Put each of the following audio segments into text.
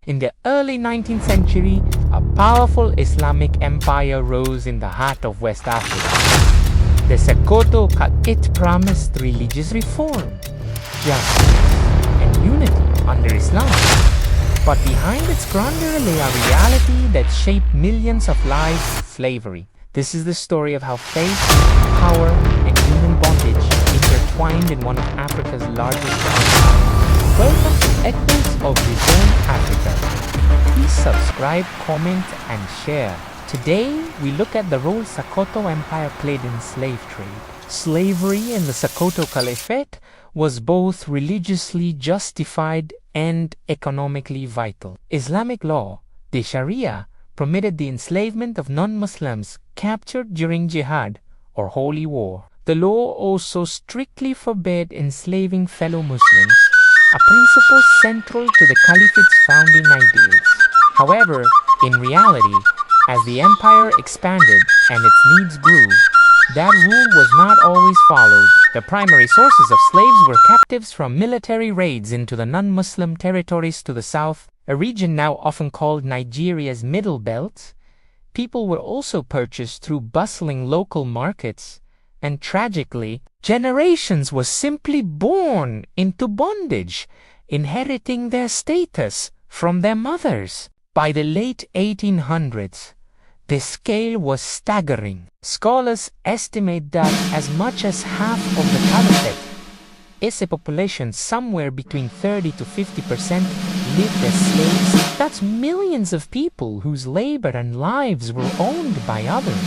In the early 19th century, a powerful Islamic empire rose in the heart of West Africa. The Sokoto Caliphate promised religious reform, justice, and unity under Islam. But behind its grandeur lay a reality that shaped millions of lives with slavery. This is the story of how faith, power, and human bondage intertwined in one of Africa's largest empires. Welcome to Echoes of Reborn Africa. Please subscribe, comment, and share. Today, we look at the role Sokoto Empire played in slave trade. Slavery in the Sokoto Caliphate was both religiously justified and economically vital. Islamic law, the Sharia, permitted the enslavement of non-Muslims captured during jihad or holy war. The law also strictly forbade enslaving fellow Muslims, a principle central to the Caliphate's founding ideals. However, in reality, as the empire expanded and its needs grew, that rule was not always followed. The primary sources of slaves were captives from military raids into the non-Muslim territories to the south, a region now often called Nigeria's Middle Belt. People were also purchased through bustling local markets, and tragically, generations were simply born into bondage, inheriting their status from their mothers. By the late 1800s, the scale was staggering. Scholars estimate that as much as half of the Caliphate, its population somewhere between 30 to 50%, lived as slaves. That's millions of people whose labor and lives were owned by others.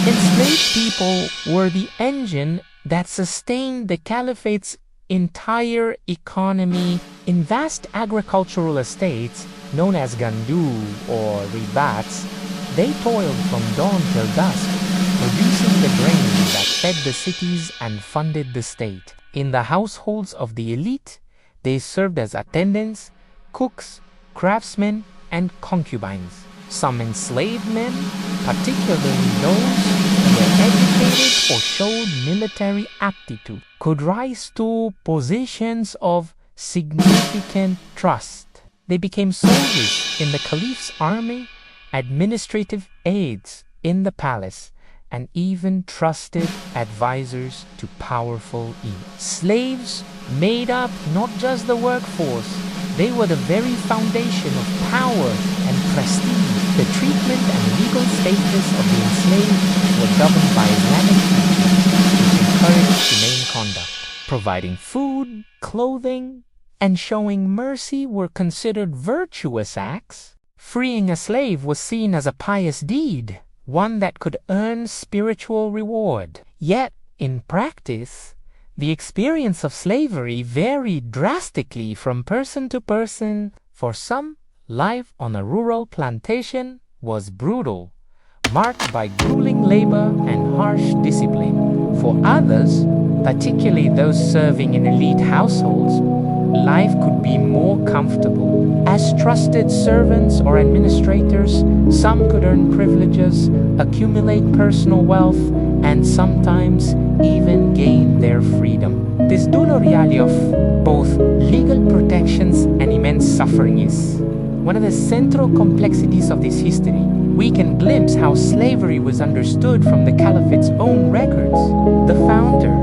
Enslaved people were the engine that sustained the Caliphate's entire economy. In vast agricultural estates known as gandu or ribats, they toiled from dawn till dusk, producing the grain that fed the cities and funded the state. In the households of the elite, they served as attendants, cooks, craftsmen, and concubines. Some enslaved men, particularly those who were educated or showed military aptitude, could rise to positions of significant trust. They became soldiers in the Caliph's army, administrative aides in the palace, and even trusted advisors to powerful elites. Slaves made up not just the workforce, they were the very foundation of power and prestige. The treatment and legal status of the enslaved were governed by Islamic teachings, which encouraged humane conduct. Providing food, clothing, and showing mercy were considered virtuous acts. Freeing a slave was seen as a pious deed, one that could earn spiritual reward. Yet, in practice, the experience of slavery varied drastically from person to person. For some, life on a rural plantation was brutal, marked by grueling labor and harsh discipline. For others, particularly those serving in elite households, life could be more comfortable. As trusted servants or administrators, some could earn privileges, accumulate personal wealth, and sometimes even gain their freedom. This dual reality of both legal protections and immense suffering is one of the central complexities of this history. We can glimpse how slavery was understood from the Caliphate's own records. The founder,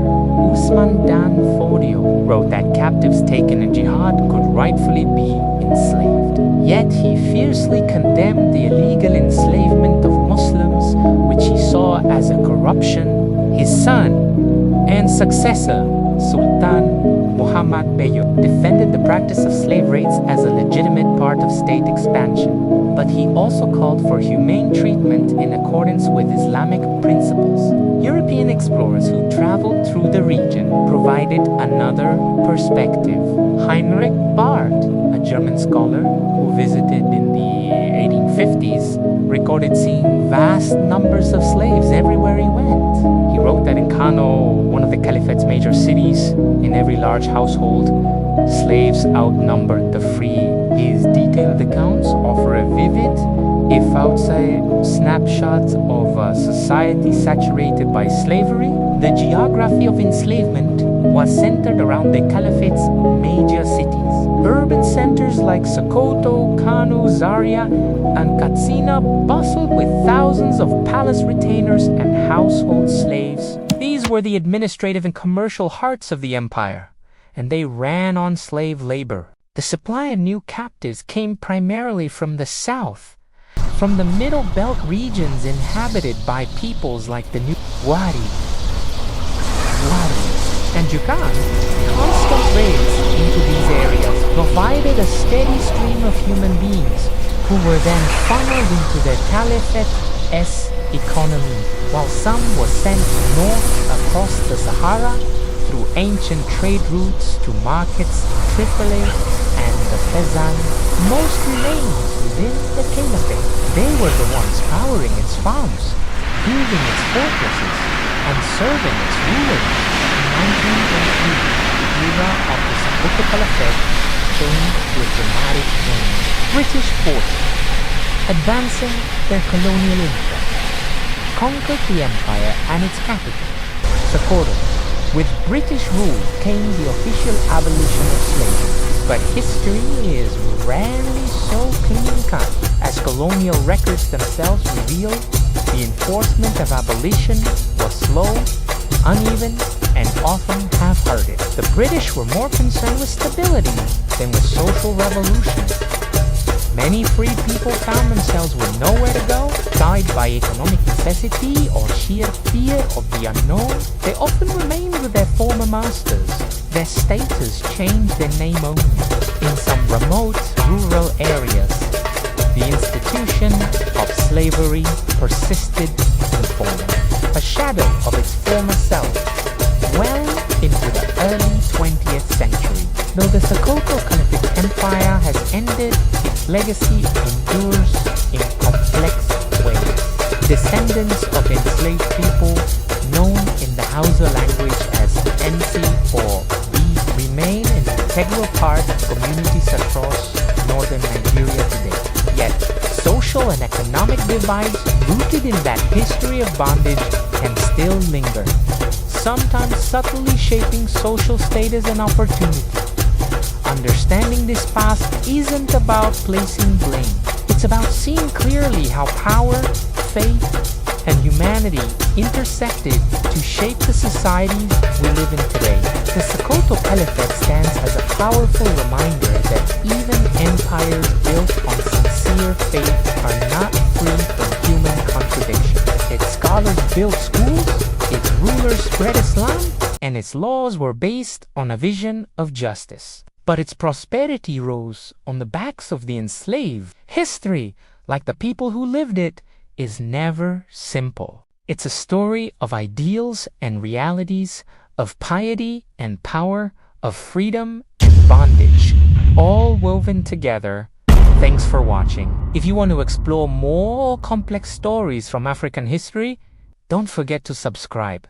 Usman Dan Fodio, wrote that captives taken in jihad could rightfully be enslaved. Yet he fiercely condemned the illegal enslavement of Muslims, which he saw as a corruption. His son and successor, Sultan Muhammad Bayo, defended the practice of slave raids as a legitimate part of state expansion, but he also called for humane treatment in accordance with Islamic principles. European explorers who traveled through the region provided another perspective. Heinrich Barth, a German scholar who visited in the 1850s, recorded seeing vast numbers of slaves everywhere he went. He wrote that in Kano, one of the Caliphate's major cities, in every large household, slaves outnumbered the free. His detailed accounts offer a vivid, if outside, snapshot of a society saturated by slavery. The geography of enslavement was centered around the Caliphate's major cities. Urban centers like Sokoto, Kano, Caesarea and Katsina bustled with thousands of palace retainers and household slaves. These were the administrative and commercial hearts of the empire, and they ran on slave labor. The supply of new captives came primarily from the south, from the Middle Belt regions inhabited by peoples like the New Wadi and Jukan. Constant raids into these areas provided a steady stream of human beings who were then funneled into the Caliphate's economy, while some were sent north across the Sahara through ancient trade routes to markets in Tripoli and the Fezzan. Most remained within the Caliphate. They were the ones powering its farms, building its fortresses, and serving its rulers. In 1923, the era of the Sokoto Caliphate came to a dramatic end. British forces, advancing their colonial influence, conquered the empire and its capital, Sokoto. With British rule came the official abolition of slavery, but history is rarely so clean-cut. As colonial records themselves reveal, the enforcement of abolition was slow, uneven, and often half-hearted. The British were more concerned with stability than with social revolution. Many freed people found themselves with nowhere to go, guided by economic necessity or sheer fear of the unknown. They often remained with their former masters. Their status changed their name only. In some remote rural areas, the institution of slavery persisted informal, a shadow of its former self, well into the early 20th century. Though the Sokoto Caliphate Empire has ended, its legacy endures in complex ways. Descendants of enslaved people, known in the Hausa language as NC or B, remain an integral part of communities across northern Nigeria today. Yet, social and economic divides rooted in that history of bondage can still linger, sometimes subtly shaping social status and opportunity. Understanding this past isn't about placing blame. It's about seeing clearly how power, faith, and humanity intersected to shape the societies we live in today. The Sokoto Caliphate stands as a powerful reminder that even empires built on sincere faith are not free from human contradiction. Its scholars built schools, its rulers spread Islam, and its laws were based on a vision of justice. But its prosperity rose on the backs of the enslaved. History, like the people who lived it, is never simple. It's a story of ideals and realities, of piety and power, of freedom and bondage, all woven together. Thanks for watching. If you want to explore more complex stories from African history, don't forget to subscribe.